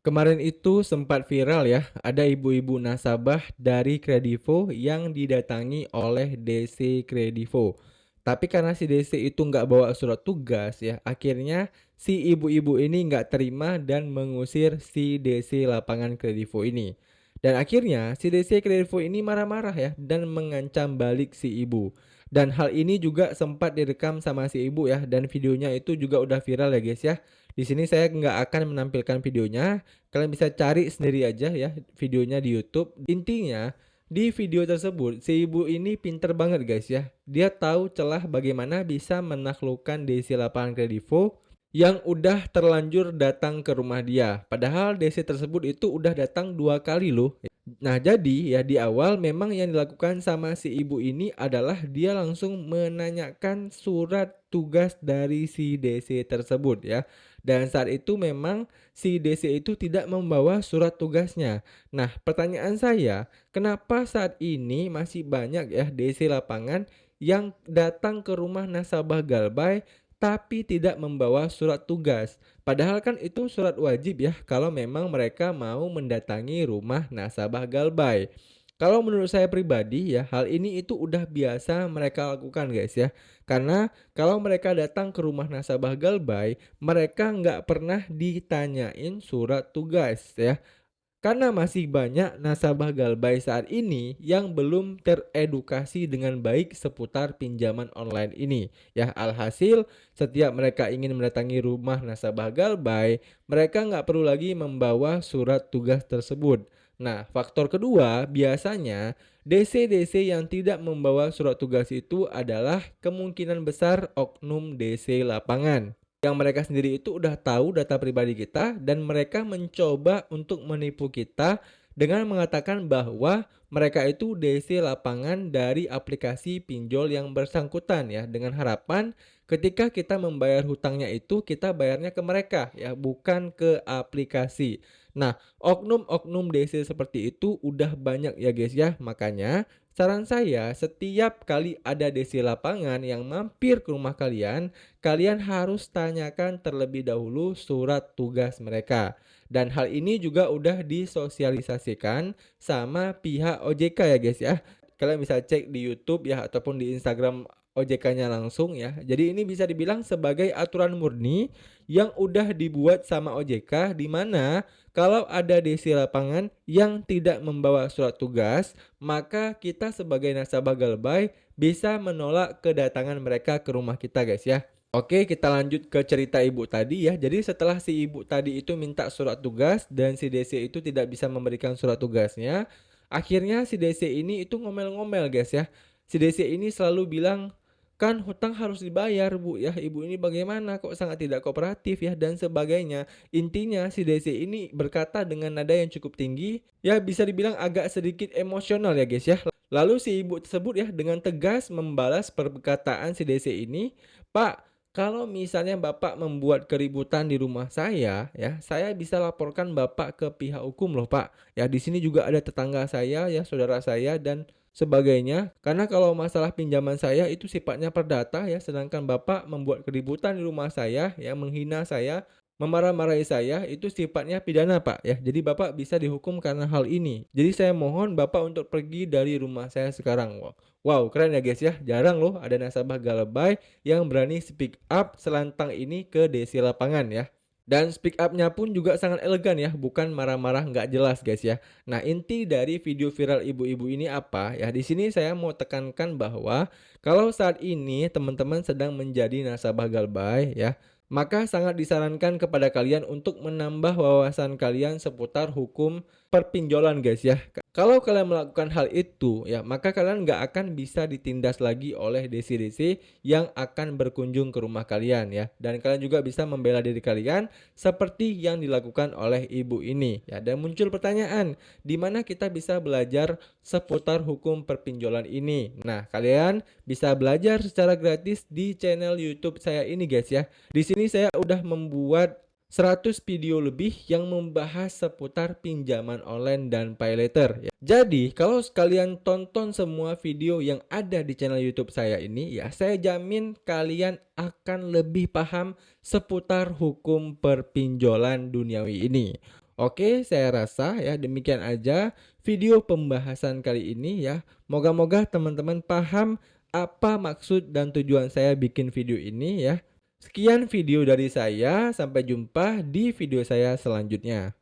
Kemarin itu sempat viral ya, ada ibu-ibu nasabah dari Kredivo yang didatangi oleh DC Kredivo. Tapi karena si DC itu nggak bawa surat tugas ya, akhirnya si ibu-ibu ini nggak terima dan mengusir si DC lapangan Kredivo ini. Dan akhirnya si DC Kredivo ini marah-marah ya dan mengancam balik si ibu. Dan hal ini juga sempat direkam sama si ibu ya, dan videonya itu juga udah viral ya guys ya. Di sini saya nggak akan menampilkan videonya, kalian bisa cari sendiri aja ya videonya di YouTube. Intinya di video tersebut si ibu ini pinter banget guys ya. Dia tahu celah bagaimana bisa menaklukkan DC lapangan Kredivo yang udah terlanjur datang ke rumah dia. Padahal DC tersebut itu udah datang 2 kali loh. Nah, jadi ya di awal memang yang dilakukan sama si ibu ini adalah dia langsung menanyakan surat tugas dari si DC tersebut ya. Dan saat itu memang si DC itu tidak membawa surat tugasnya. Nah, pertanyaan saya, kenapa saat ini masih banyak ya DC lapangan yang datang ke rumah nasabah Galbay tapi tidak membawa surat tugas? Padahal kan itu surat wajib ya kalau memang mereka mau mendatangi rumah nasabah Galbay. Kalau menurut saya pribadi ya, hal ini itu udah biasa mereka lakukan guys ya. Karena kalau mereka datang ke rumah nasabah Galbay, mereka nggak pernah ditanyain surat tugas ya. Karena masih banyak nasabah Galbay saat ini yang belum teredukasi dengan baik seputar pinjaman online ini. Ya, alhasil setiap mereka ingin mendatangi rumah nasabah Galbay, mereka nggak perlu lagi membawa surat tugas tersebut. Nah, faktor kedua, biasanya DC-DC yang tidak membawa surat tugas itu adalah kemungkinan besar oknum DC lapangan yang mereka sendiri itu udah tahu data pribadi kita dan mereka mencoba untuk menipu kita dengan mengatakan bahwa mereka itu DC lapangan dari aplikasi pinjol yang bersangkutan ya, dengan harapan ketika kita membayar hutangnya itu kita bayarnya ke mereka ya, bukan ke aplikasi. Nah, oknum-oknum DC seperti itu udah banyak ya guys ya. Makanya saran saya, setiap kali ada DC lapangan yang mampir ke rumah kalian, kalian harus tanyakan terlebih dahulu surat tugas mereka. Dan hal ini juga udah disosialisasikan sama pihak OJK ya guys ya. Kalian bisa cek di YouTube ya ataupun di Instagram OJK-nya langsung ya. Jadi ini bisa dibilang sebagai aturan murni yang udah dibuat sama OJK, di mana kalau ada DC lapangan yang tidak membawa surat tugas, maka kita sebagai nasabah Galbay bisa menolak kedatangan mereka ke rumah kita guys ya. Oke, kita lanjut ke cerita ibu tadi ya. Jadi setelah si ibu tadi itu minta surat tugas dan si DC itu tidak bisa memberikan surat tugasnya, akhirnya si DC ini itu ngomel-ngomel guys ya. Si DC ini selalu bilang, kan hutang harus dibayar bu ya, ibu ini bagaimana kok sangat tidak kooperatif ya, dan sebagainya. Intinya si DC ini berkata dengan nada yang cukup tinggi, ya bisa dibilang agak sedikit emosional ya guys ya. Lalu si ibu tersebut ya dengan tegas membalas perkataan si DC ini, Pak, kalau misalnya Bapak membuat keributan di rumah saya, ya, saya bisa laporkan Bapak ke pihak hukum loh, Pak. Ya, di sini juga ada tetangga saya, ya, saudara saya dan sebagainya. Karena kalau masalah pinjaman saya itu sifatnya perdata, ya, sedangkan Bapak membuat keributan di rumah saya, ya, menghina saya, memarah-marahi saya, itu sifatnya pidana, Pak. Ya, jadi Bapak bisa dihukum karena hal ini. Jadi saya mohon Bapak untuk pergi dari rumah saya sekarang. Wow, keren ya guys ya. Jarang loh ada nasabah Galbay yang berani speak up selantang ini ke DC lapangan ya. Dan speak up-nya pun juga sangat elegan ya, bukan marah-marah nggak jelas guys ya. Nah, inti dari video viral ibu-ibu ini apa? Ya, di sini saya mau tekankan bahwa kalau saat ini teman-teman sedang menjadi nasabah Galbay ya, maka sangat disarankan kepada kalian untuk menambah wawasan kalian seputar hukum perpinjolan guys ya. Kalau kalian melakukan hal itu ya, maka kalian nggak akan bisa ditindas lagi oleh DC-DC yang akan berkunjung ke rumah kalian ya. Dan kalian juga bisa membela diri kalian seperti yang dilakukan oleh ibu ini ya. Dan muncul pertanyaan, di mana kita bisa belajar seputar hukum perpinjolan ini? Nah, kalian bisa belajar secara gratis di channel YouTube saya ini guys ya. Di sini saya udah membuat 100 video lebih yang membahas seputar pinjaman online dan pay later ya. Jadi kalau kalian tonton semua video yang ada di channel YouTube saya ini ya, saya jamin kalian akan lebih paham seputar hukum perpinjolan duniawi ini. Oke, saya rasa ya demikian aja video pembahasan kali ini ya. Moga-moga teman-teman paham apa maksud dan tujuan saya bikin video ini ya. Sekian video dari saya, sampai jumpa di video saya selanjutnya.